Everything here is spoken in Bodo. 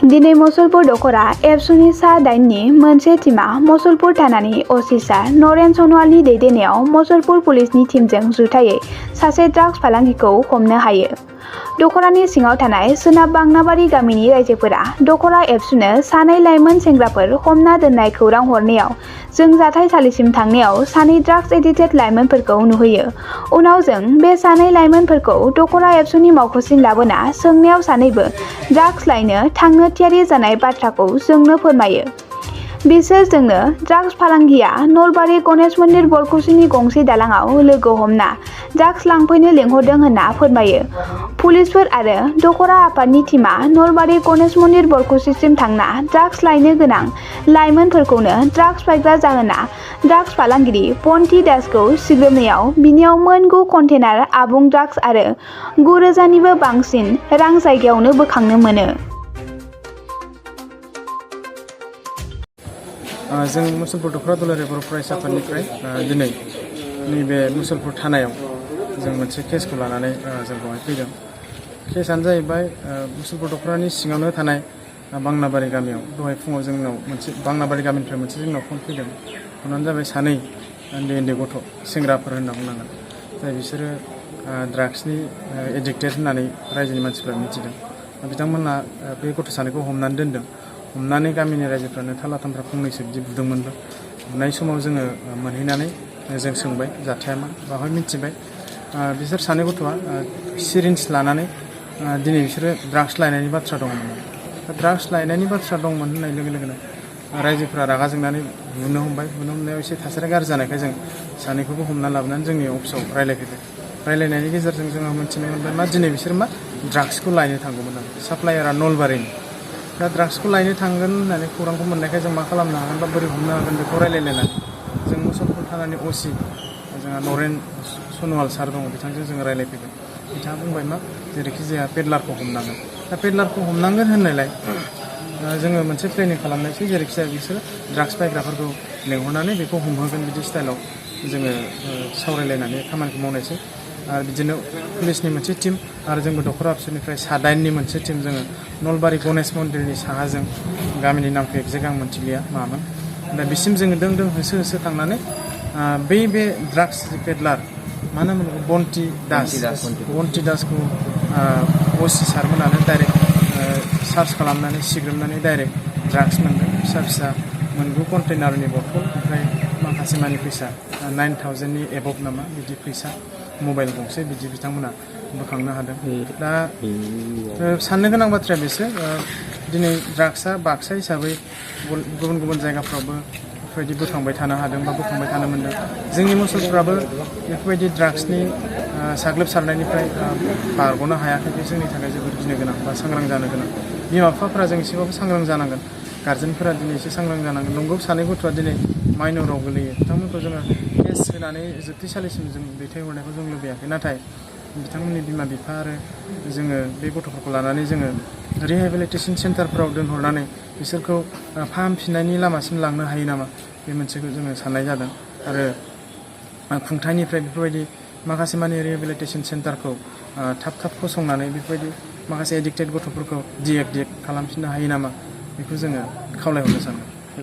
दिनै मुसलपुर दखरा एबसुनि सा 8नि मोनसे टीमा मुसलपुर थानानि अ.सि. सार नरेन सनवालनि दैदेननायाव मुसलपुर पुलिसनि टीमजों जुथायै सासे ड्राग्स फालांगिखौ हमनो हायो। दखरानि सिङाव थानाय सोनाब बांनाबारि गामिनि रायजोफोरा दखरा एबसुनो सानै लाइमोन सेंग्राफोर हमना दोननाय खौरां हरनायाव जों जाथायसालिसिम थांनायाव सानै ड्राग्स एडिक्टेड लाइमोनफोरखौ नुहैयो। उनाव जों बे सानै लाइमोनफोरखौ दखरा एबसुनि मावख'सिम लाबोना सोंनायाव सानैबो ड्राग्स लायनो थांनो थियारि जानाय बाथ्राखौ जोंनो फोरमायो। बिसोर जोंनो ड्राग्स फालांगिया नलबारि गणेश मन्दिर बरखुसिनि गंसे दालाङाव लोगो हमना ड्राग्स लांफैनो लेंहरदों होनना फोरमायो। पुलिसफोर आरो दखरा आफादनि टीमा नलबारि गणेश मन्दिर बरखुसिसिम थांना ड्राग्स लायनो गोनां लाइमोनफोरखौनो ड्राग्स फायग्रा जाहोना ड्राग्स फालांगिरि बन्टी दासखौ सिग्रोमनायाव बिनियाव मोन 9 कन्टेनार आबुं ड्राग्स आरो 9,000निबो बांसिन रां जायगायावनो बोखांनो मोनो। जों मुसलपुर दखरा दुलाराय बर' फरायसा आफादनिफ्राय दिनै नैबे मुसलपुर थानायाव जों मोनसे केसखौ लानानै जों बेवहाय फैदों। केसआनो जाहैबाय मुसलपुर दखरानि सिङावनो थानाय बांनाबारि गामियाव दहाय फुङाव जोंनाव मोनसे बांनाबारि गामिनिफ्राय मोनसे जोंनाव फन फैदों। फनानो जाबाय सानै उन्दै गथ' सेंग्राफोर होनना बुंनांगोन जाय बिसोरो ड्राग्सनि एडिक्टेड होननानै रायजोनि मानसिफ्रा मिथिदों। बिथांमोनहा बे गथ' सानैखौ हमनानै दोनदों। हमनानै गामिनि रायजोफ्रानो थाला थामफ्रा फंनैसो बिदि बुदोंमोनबो। बुनाय समाव जोङो मोनहैनानै जों सोंबाय जाथाया मा बावहाय मिथिबाय। बिसोर सानै गथ'आ सिरिन्ज लानानै दिनै बिसोरो ड्राग्स लायनायनि बाथ्रा दंमोन। ड्राग्स लायनायनि बाथ्रा दंमोन होननाय लोगो लोगोनो रायजोफ्रा रागा जोंनानै बुनो हमबाय। बुनो हमनायाव एसे थासारिया गाज्रि जानायखाय जों सानैखौबो हमना लाबोनानै जोंनि अफिसाव रायलायफैबाय। रायलायनायनि गेजेरजों जोङो मिथिनो मोनबाय मा दिनै बिसोर मा ड्राग्सखौ लायनो थांगौमोन आरो साप्लायारा नलबारिनि। दा ड्राग्सखौ लायनो थांगोन होननानै खौरांखौ मोननायखाय जों मा खालामनो हागोन बा बोरै हमनो हागोन बेखौ रायलायलायनानै जों मुसलपुर थानानि अ.सि. जोंहा नरेन सनवाल सार दङ बिथांजों जोङो रायलायफैबाय। बिथाङा बुंबाय मा जेरैखि जाया पेडलारखौ हमनांगोन। दा पेडलारखौ हमनांगोन होननायलाय जोङो मोनसे प्लेनिं खालामनायसै जेरैखि जाया बिसोरो ड्राग्स बायग्राफोरखौ लेंहरनानै बेखौ हमहोगोन बिदि स्टाइलाव जोङो सावरायलायनानै खामानिखौ मावनायसै। आरो बिदिनो पुलिसनि मोनसे टीम आरो जोंबो दखरा एबसुनिफ्राय सा 8नि मोनसे टीम जोङो नलबारि गणेश मन्दिरनि साहाजों गामिनि नामखौ एक्जेक्ट आं मोनथिलिया मामोन। दा बिसिम जोङो दों होसो थांनानै बे ड्राग्स पेडलार मा होनोमोन बन्टी दासखौ अ.सि. सारमोनानो डाइरेक्ट सार्च खालामनानै सिग्रोमनानै डाइरेक्ट ड्राग्स मोनदों। फिसा मोन 9 कन्टेनारनि बथल ओमफ्राय माखासे मानि फैसा 9,000नि एबभ नामा बिदि फैसा मबाइल गंसे बिदि बिथांमोना बोखांनो हादों। दा साननो गोनां बाथ्राया बेसो दिनै ड्राग्सआ बाक्सा हिसाबै गुबुन जायगाफ्रावबो बेफोरबायदि बोखांबाय थानो हादों बा बोखांबाय थानो मोनदों। जोंनि मुसलपुराबो बेफोरबायदि ड्राग्सनि साग्लोबसारनायनिफ्राय बारग'नो हायाखै। बे जोंनि थाखाय जोबोद गिनो गोनां बा सांग्रां जानो गोनां। बिमा बिफाफोरा जों एसेबाबो सांग्रां जानांगोन। गार्जेनफोरा दिनै एसे सांग्रां जानांगोन। नंगौ सानै गथ'आ दिनै माइनराव गोलैयो। बिथांमोनखौ जोङो केस होनानै जोबथेसालिसिम जों दैथायहरनायखौ जों लुबैयाखै। नाथाय बिथांमोननि बिमा बिफा आरो जोङो बे गथ'फोरखौ लानानै जोङो रिहेबिलिटेसन सेन्टारफोराव दोनहरनानै बिसोरखौ फाहामफिननायनि लामासिम लांनो हायो नामा बे मोनसेखौ जोङो साननाय जादों। आरो खुंथायनिफ्राय बेफोरबायदि माखासे मानि रिहेबिलिटेसन सेन्टारखौ थाब फसंनानै बेफोरबायदि माखासे एडिक्टेड गथ'फोरखौ डिएक्टिभेट खालामफिननो हायो नामा बेखौ जोङो खावलायहरनो सानो।